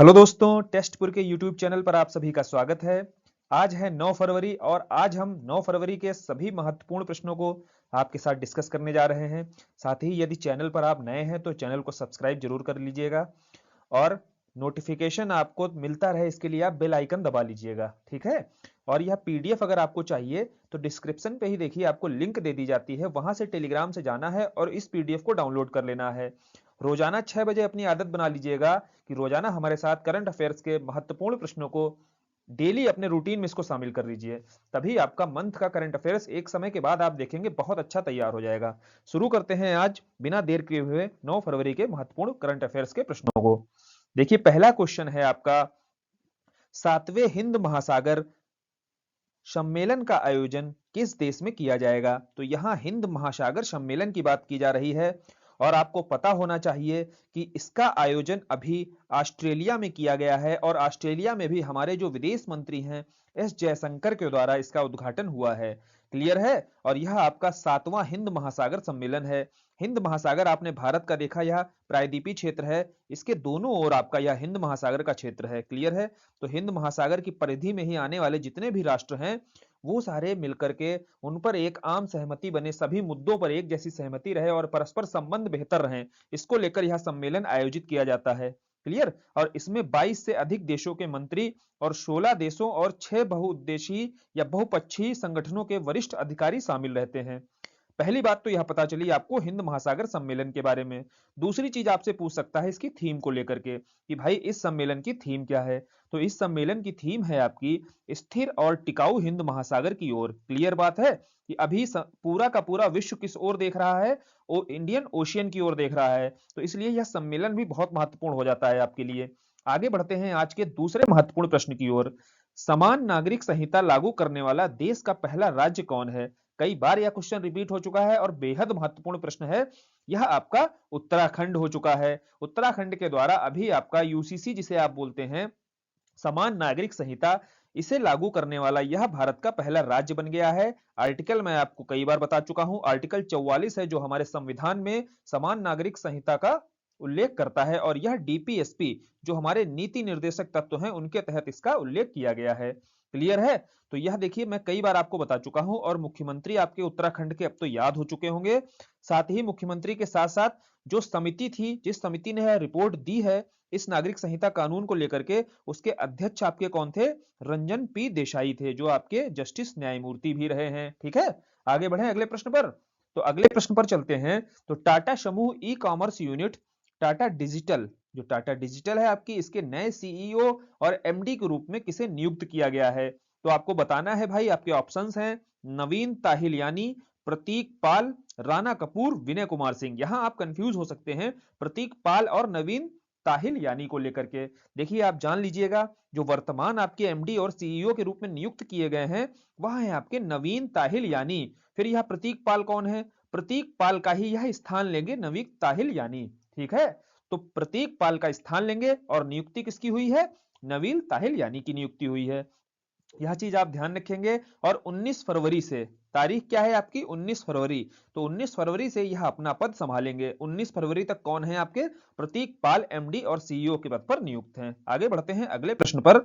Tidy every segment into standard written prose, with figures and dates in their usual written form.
Hello दोस्तों, टेस्टपुर के YouTube channel पर आप सभी का स्वागत है। आज है 9 फरवरी और आज हम 9 फरवरी के सभी महत्वपूर्ण प्रश्नों को आपके साथ डिस्कस करने जा रहे हैं। साथ ही यदि चैनल पर आप नए हैं तो चैनल को सब्सक्राइब जरूर कर लीजिएगा और नोटिफिकेशन आपको मिलता रहे इसके लिए आप बेल आइकन दबा लीजिएगा, ठीक है। और यह पीडीएफ अगर आपको चाहिए तो डिस्क्रिप्शन पे ही देखिए आपको लिंक दे दी जाती है, वहां से टेलीग्राम से जाना है और इस पीडीएफ को डाउनलोड कर लेना है। रोजाना 6 बजे अपनी आदत बना लीजिएगा कि रोजाना हमारे साथ करंट अफेयर्स के महत्वपूर्ण प्रश्नों को डेली अपने रूटीन में इसको शामिल कर लीजिए। तभी आपका मंथ का करंट अफेयर्स एक समय के बाद आप देखेंगे बहुत अच्छा तैयार हो जाएगा। शुरू करते हैं आज बिना देर किए हुए 9 फरवरी के महत्वपूर्ण करंट अफेयर्स के प्रश्नों को। देखिए, पहला क्वेश्चन है आपका, 7वें हिंद महासागर सम्मेलन का आयोजन किस देश में किया जाएगा? तो यहां हिंद महासागर सम्मेलन की बात की जा रही है और आपको पता होना चाहिए कि इसका आयोजन अभी ऑस्ट्रेलिया में किया गया है और ऑस्ट्रेलिया में भी हमारे जो विदेश मंत्री हैं एस जयशंकर के द्वारा इसका उद्घाटन हुआ है। क्लियर है। और यह आपका 7वां हिंद महासागर सम्मेलन है। हिंद महासागर आपने भारत का देखा, यह प्रायद्वीपीय क्षेत्र है, इसके दोनों ओर आपका यह हिंद महासागर का क्षेत्र है। क्लियर है। तो हिंद महासागर की परिधि में ही आने वाले जितने भी राष्ट्र हैं वो सारे मिलकर के उन पर एक आम सहमति बने, सभी मुद्दों पर एक जैसी सहमति रहे और परस्पर संबंध बेहतर रहे, इसको लेकर यह सम्मेलन आयोजित किया जाता है। क्लियर। और इसमें 22 से अधिक देशों के मंत्री और 16 देशों और 6 बहुउद्देशीय या बहुपक्षीय संगठनों के वरिष्ठ अधिकारी शामिल रहते हैं। पहली बात तो यह पता चली आपको हिंद महासागर सम्मेलन के बारे में। दूसरी चीज आपसे पूछ सकता है इसकी थीम को लेकर के कि भाई इस सम्मेलन की थीम क्या है। तो इस सम्मेलन की थीम है आपकी स्थिर और टिकाऊ हिंद महासागर की ओर। क्लियर बात है कि अभी पूरा का पूरा विश्व किस ओर देख रहा है? इंडियन ओशियन की ओर देख रहा है। तो इसलिए यह सम्मेलन भी बहुत महत्वपूर्ण हो जाता है आपके लिए। आगे बढ़ते हैं आज के दूसरे महत्वपूर्ण प्रश्न की ओर। समान नागरिक संहिता लागू करने वाला देश का पहला राज्य कौन है? कई बार यह क्वेश्चन रिपीट हो चुका है और बेहद महत्वपूर्ण प्रश्न है। यह आपका उत्तराखंड हो चुका है। उत्तराखंड के द्वारा अभी आपका यूसीसी जिसे आप बोलते हैं, समान नागरिक संहिता, इसे लागू करने वाला यह भारत का पहला राज्य बन गया है। आर्टिकल मैं आपको कई बार बता चुका हूं, आर्टिकल 44 है जो हमारे संविधान में समान नागरिक संहिता का उल्लेख करता है और यह डीपीएसपी जो हमारे नीति निर्देशक तत्व हैं उनके तहत इसका उल्लेख किया गया है। क्लियर है। तो यह देखिए मैं कई बार आपको बता चुका हूं और मुख्यमंत्री आपके उत्तराखंड के अब तो याद हो चुके होंगे। साथ ही मुख्यमंत्री के साथ साथ जो समिति थी, जिस समिति ने रिपोर्ट दी है इस नागरिक संहिता कानून को लेकर के, उसके अध्यक्ष आपके कौन थे? रंजन पी देसाई थे, जो आपके जस्टिस न्यायमूर्ति भी रहे हैं। ठीक है। आगे बढ़े अगले प्रश्न पर। तो अगले प्रश्न पर चलते हैं। तो टाटा समूह e commerce unit Tata digital, जो टाटा डिजिटल है आपकी, इसके नए सीईओ और एमडी के रूप में किसे नियुक्त किया गया है? तो आपको बताना है भाई, आपके ऑप्शंस हैं नवीन ताहिलियानी, प्रतीक पाल, राणा कपूर, विनय कुमार सिंह। यहां आप कंफ्यूज हो सकते हैं प्रतीक पाल और नवीन ताहिल यानी को लेकर के। देखिए आप जान लीजिएगा जो वर्तमान आपके एमडी और सीईओ के रूप में नियुक्त किए गए हैं वह है आपके नवीन ताहिल यानी। फिर यह प्रतीक पाल कौन है? प्रतीक पाल का ही यह स्थान लेंगे नवीन ताहिल यानी। ठीक है। तो प्रतीक पाल का स्थान लेंगे और नियुक्ति किसकी हुई है? नवीन ताहिल यानी की नियुक्ति हुई है। यह चीज आप ध्यान रखेंगे। और 19 फरवरी से, तारीख क्या है आपकी? 19 फरवरी। तो 19 फरवरी से यह अपना पद संभालेंगे। 19 फरवरी तक कौन है आपके? प्रतीक पाल एमडी और सीईओ के पद पर नियुक्त हैं। आगे बढ़ते हैं अगले प्रश्न पर।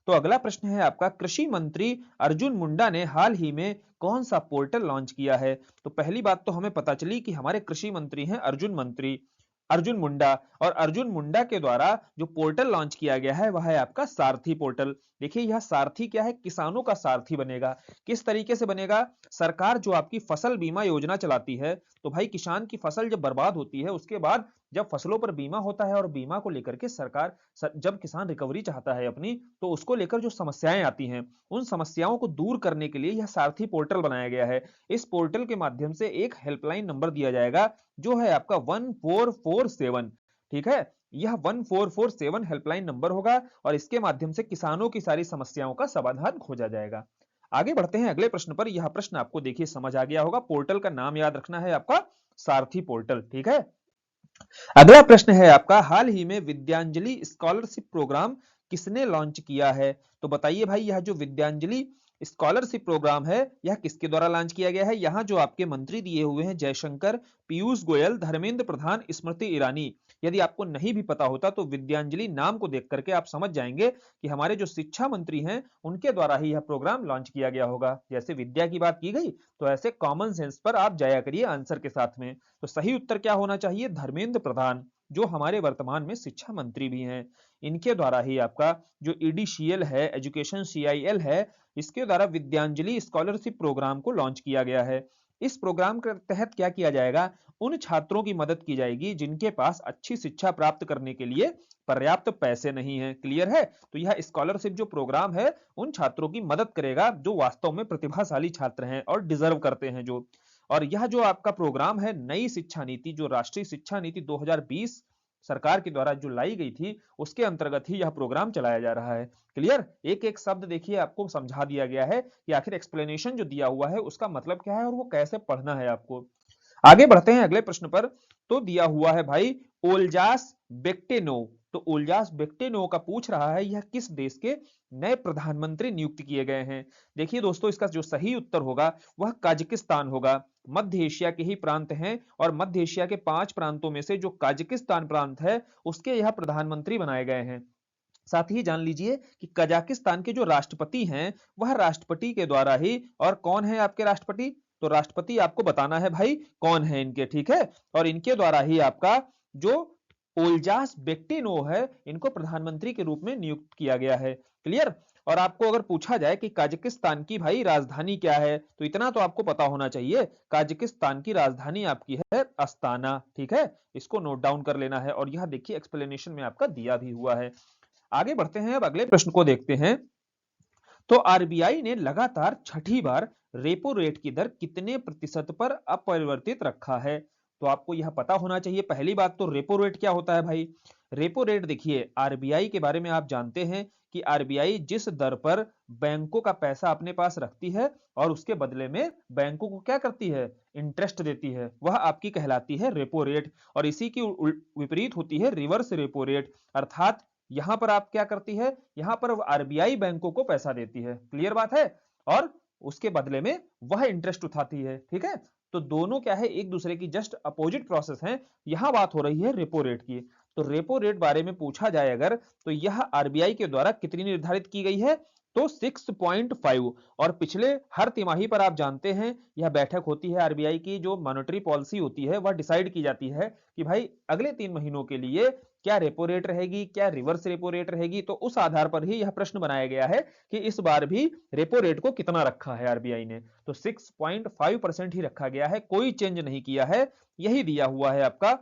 तो अगला प्रश्न है आपका, कृषि मंत्री अर्जुन मुंडा ने हाल ही में कौन सा पोर्टल लॉन्च किया है? तो पहली बात तो हमें पता चली कि हमारे कृषि मंत्री हैं अर्जुन मुंडा। और अर्जुन मुंडा के द्वारा जो पोर्टल लॉन्च किया गया है वह है आपका सारथी पोर्टल। देखिए यह सारथी क्या है? किसानों का सारथी बनेगा। किस तरीके से बनेगा? सरकार जो आपकी फसल बीमा योजना चलाती है, तो भाई किसान की फसल जब बर्बाद होती है उसके बाद जब फसलों पर बीमा होता है और बीमा को लेकर के सरकार जब किसान रिकवरी चाहता है अपनी, तो उसको लेकर जो समस्याएं आती हैं उन समस्याओं को दूर करने के लिए यह सारथी पोर्टल बनाया गया है। इस पोर्टल के माध्यम से एक हेल्पलाइन नंबर दिया जाएगा जो है आपका 1447। ठीक है। यह 1447 हेल्पलाइन नंबर होगा और इसके माध्यम से किसानों की सारी समस्याओं का समाधान खोजा जाएगा। आगे बढ़ते हैं अगले प्रश्न पर। यह प्रश्न आपको देखिए समझ आ गया होगा, पोर्टल का नाम याद रखना है आपका सारथी पोर्टल। ठीक है। अगला प्रश्न है आपका, हाल ही में विद्यांजलि स्कॉलरशिप प्रोग्राम किसने लॉन्च किया है? तो बताइए भाई यह जो विद्यांजलि स्कॉलरशिप प्रोग्राम है यह किसके द्वारा लॉन्च किया गया है? यहां जो आपके मंत्री दिए हुए हैं जयशंकर, पीयूष गोयल, धर्मेंद्र प्रधान, स्मृति ईरानी, यदि आपको नहीं भी पता होता तो विद्यांजलि नाम को देख करके आप समझ जाएंगे कि हमारे जो शिक्षा मंत्री हैं उनके द्वारा ही यह प्रोग्राम लॉन्च किया गया होगा। जैसे विद्या की बात की गई तो ऐसे कॉमन सेंस पर आप जाया करिए आंसर के साथ में। तो सही उत्तर क्या होना चाहिए? धर्मेंद्र प्रधान, जो हमारे वर्तमान में शिक्षा मंत्री भी हैं। इनके द्वारा ही आपका जो ईडीसीएल है, एजुकेशन सीआईएल है, इसके द्वारा विद्यांजलि स्कॉलरशिप प्रोग्राम को लॉन्च किया गया है। इस प्रोग्राम के तहत क्या किया जाएगा? उन छात्रों की मदद की जाएगी जिनके पास अच्छी शिक्षा प्राप्त करने के लिए पर्याप्त पैसे नहीं है। क्लियर है? तो यह स्कॉलरशिप जो प्रोग्राम है उन छात्रों की मदद करेगा जो वास्तव में प्रतिभाशाली छात्र हैं और डिजर्व करते हैं जो। और यह जो आपका प्रोग्राम है, नई शिक्षा नीति, जो राष्ट्रीय शिक्षा नीति 2020 सरकार के द्वारा जो लाई गई थी, उसके अंतर्गत ही यह प्रोग्राम चलाया जा रहा है। क्लियर? एक एक शब्द देखिए आपको समझा दिया गया है कि आखिर एक्सप्लेनेशन जो दिया हुआ है उसका मतलब क्या है और वो कैसे पढ़ना है आपको। आगे बढ़ते हैं अगले प्रश्न पर। तो दिया हुआ है भाई ओल्जास बेक्टेनोव। तो ओल्जास बेक्टेनोव का पूछ रहा है यह किस देश के नए प्रधानमंत्री नियुक्त किए गए हैं। देखिए दोस्तों, इसका जो सही उत्तर होगा वह काजाकिस्तान होगा। मध्य एशिया के ही प्रांत हैं और मध्य एशिया के 5 प्रांतों में से जो काजाकिस्तान प्रांत है उसके यह प्रधानमंत्री बनाए गए हैं। साथ ही जान लीजिए कि कजाकिस्तान के जो राष्ट्रपति हैं वह राष्ट्रपति के द्वारा ही, और कौन है आपके राष्ट्रपति? तो राष्ट्रपति आपको बताना है भाई कौन है इनके, ठीक है? और इनके द्वारा ही आपका जो ओल्जास बेक्टिनोव है इनको प्रधानमंत्री के रूप में नियुक्त किया गया है। क्लियर? और आपको अगर पूछा जाए कि काजाकिस्तान की भाई राजधानी क्या है तो इतना तो आपको पता होना चाहिए, काजाकिस्तान की राजधानी आपकी है अस्ताना। ठीक है, इसको नोट डाउन कर लेना है और यह देखिए एक्सप्लेनेशन में आपका दिया भी हुआ है। आगे बढ़ते हैं, अब अगले प्रश्न को देखते हैं। तो आरबीआई ने लगातार छठी बार रेपो रेट की दर कितने प्रतिशत पर अपरिवर्तित रखा है? तो आपको यह पता होना चाहिए। पहली बात तो रेपो रेट क्या होता है भाई? रेपो रेट देखिए, आरबीआई के बारे में आप जानते हैं कि आरबीआई जिस दर पर बैंकों का पैसा अपने पास रखती है और उसके बदले में बैंकों को क्या करती है? इंटरेस्ट देती है, वह आपकी कहलाती है रेपो रेट। और इसी की विपरीत होती है रिवर्स रेपो रेट, अर्थात यहां पर आप क्या करती है? यहां पर आरबीआई बैंकों को पैसा देती है। क्लियर बात है? और उसके बदले में वह इंटरेस्ट उठाती है। ठीक है, तो दोनों क्या है? एक दूसरे की जस्ट अपोजिट प्रोसेस है। यहां बात हो रही है रेपो रेट की। तो रेपो रेट बारे में पूछा जाए अगर, तो यह आरबीआई के द्वारा कितनी निर्धारित की गई है? तो 6.5। और पिछले हर तिमाही पर आप जानते हैं यह बैठक होती है आरबीआई की, जो मॉनेटरी पॉलिसी होती है वह डिसाइड की जाती है कि भाई अगले 3 महीनों के लिए क्या रेपो रेट रहेगी, क्या रिवर्स रेपो रेट रहेगी। तो उस आधार पर ही यह प्रश्न बनाया गया है कि इस बार भी रेपो रेट को कितना रखा है आरबीआई ने। तो 6.5% ही रखा गया है, कोई चेंज नहीं किया है। यही दिया हुआ है आपका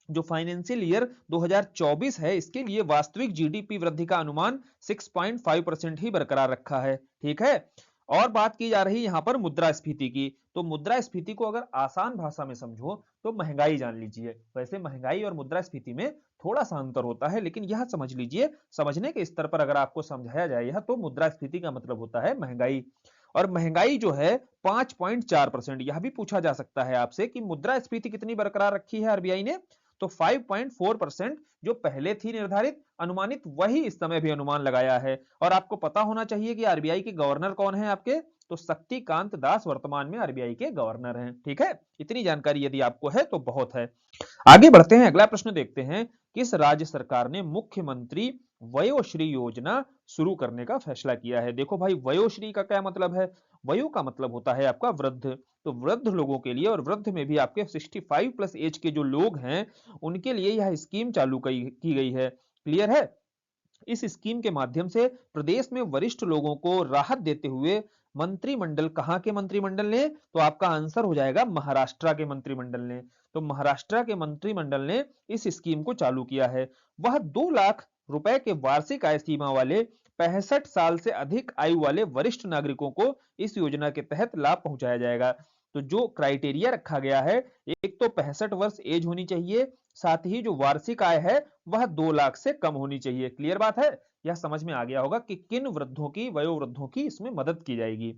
जो फाइनेंशियल ईयर 2024 है इसके लिए वास्तविक जीडीपी वृद्धि का अनुमान 6.5% ही बरकरार रखा है। ठीक है, और बात की जा रही है यहां पर मुद्रास्फीति की। तो मुद्रास्फीति को अगर आसान भाषा में समझो तो महंगाई जान लीजिए। वैसे महंगाई और मुद्रास्फीति में थोड़ा सा अंतर होता है, लेकिन यह समझ लीजिए, समझने के स्तर पर अगर आपको समझाया जाए यह, तो मुद्रास्फीति का मतलब होता है महंगाई। और महंगाई जो है 5.4%। यह भी पूछा जा सकता है आपसे कि मुद्रास्फीति कितनी बरकरार रखी है आरबीआई ने? तो 5.4% जो पहले थी निर्धारित अनुमानित, वही इस समय भी अनुमान लगाया है। और आपको पता होना चाहिए कि आरबीआई के गवर्नर कौन है आपके? तो शक्तिकांत दास वर्तमान में आरबीआई के गवर्नर हैं। ठीक है, इतनी जानकारी यदि आपको है तो बहुत है। आगे बढ़ते हैं, अगला प्रश्न देखते हैं। किस राज्य सरकार ने मुख्यमंत्री वयोश्री योजना शुरू करने का फैसला किया है? देखो भाई, वयोश्री का क्या मतलब है? वयो का मतलब होता है आपका वृद्ध। तो वृद्ध लोगों के लिए, और वृद्ध में भी आपके 65 प्लस एज के जो लोग हैं उनके लिए यह स्कीम चालू की गई है। क्लियर है? इस स्कीम के माध्यम से प्रदेश में वरिष्ठ लोगों को राहत देते हुए मंत्रिमंडल, कहां के मंत्रिमंडल ने? तो आपका आंसर हो जाएगा महाराष्ट्र के मंत्रिमंडल ने। तो महाराष्ट्र के मंत्रिमंडल ने इस स्कीम को चालू किया है। वह 2 लाख रुपए के वार्षिक आय सीमा वाले 65 साल से अधिक आयु वाले वरिष्ठ नागरिकों को इस योजना के तहत लाभ पहुंचाया जाएगा। तो जो क्राइटेरिया रखा गया है, एक तो 65 वर्ष एज होनी चाहिए, साथ ही जो वार्षिक आय है वह 2 लाख से कम होनी चाहिए। क्लियर बात है? यह समझ में आ गया होगा कि किन वृद्धों की, वयोवृद्धों की इसमें मदद की जाएगी।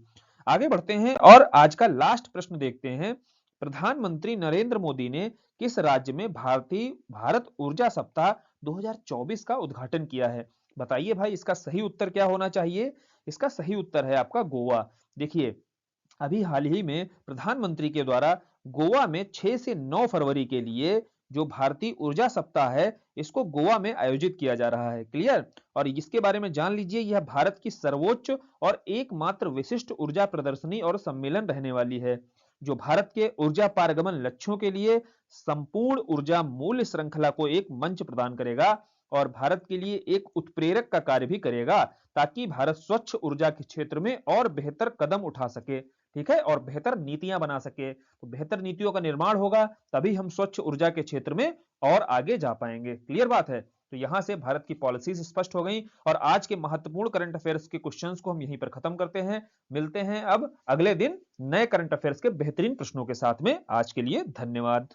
आगे बढ़ते हैं और आज का लास्ट प्रश्न देखते हैं। प्रधानमंत्री नरेंद्र मोदी ने किस राज्य में भारत ऊर्जा सप्ताह 2024 का उद्घाटन किया है? बताइए भाई, इसका सही उत्तर क्या होना चाहिए? इसका सही उत्तर है आपका गोवा। देखिए, अभी हाल ही में प्रधानमंत्री के द्वारा गोवा में 6 से 9 फरवरी के लिए जो भारतीय ऊर्जा सप्ताह है इसको गोवा में आयोजित किया जा रहा है। क्लियर? और इसके बारे में जान लीजिए, यह भारत की सर्वोच्च और एकमात्र विशिष्ट ऊर्जा प्रदर्शनी और सम्मेलन रहने वाली है, जो भारत के ऊर्जा पारगमन लक्ष्यों के लिए संपूर्ण ऊर्जा मूल्य श्रृंखला को एक मंच प्रदान करेगा और भारत के लिए एक उत्प्रेरक का कार्य भी करेगा, ताकि भारत स्वच्छ ऊर्जा के क्षेत्र में और बेहतर कदम उठा सके। ठीक है? और बेहतर नीतियां बना सके। तो बेहतर नीतियों का निर्माण होगा तभी हम स्वच्छ ऊर्जा के क्षेत्र में और आगे जा पाएंगे। क्लियर बात है? तो यहां से भारत की पॉलिसीज स्पष्ट हो गई और आज के महत्वपूर्ण करंट अफेयर्स के क्वेश्चंस को हम यहीं पर खत्म करते हैं। मिलते हैं अब अगले दिन नए करंट अफेयर्स के बेहतरीन प्रश्नों के साथ में। आज के लिए धन्यवाद।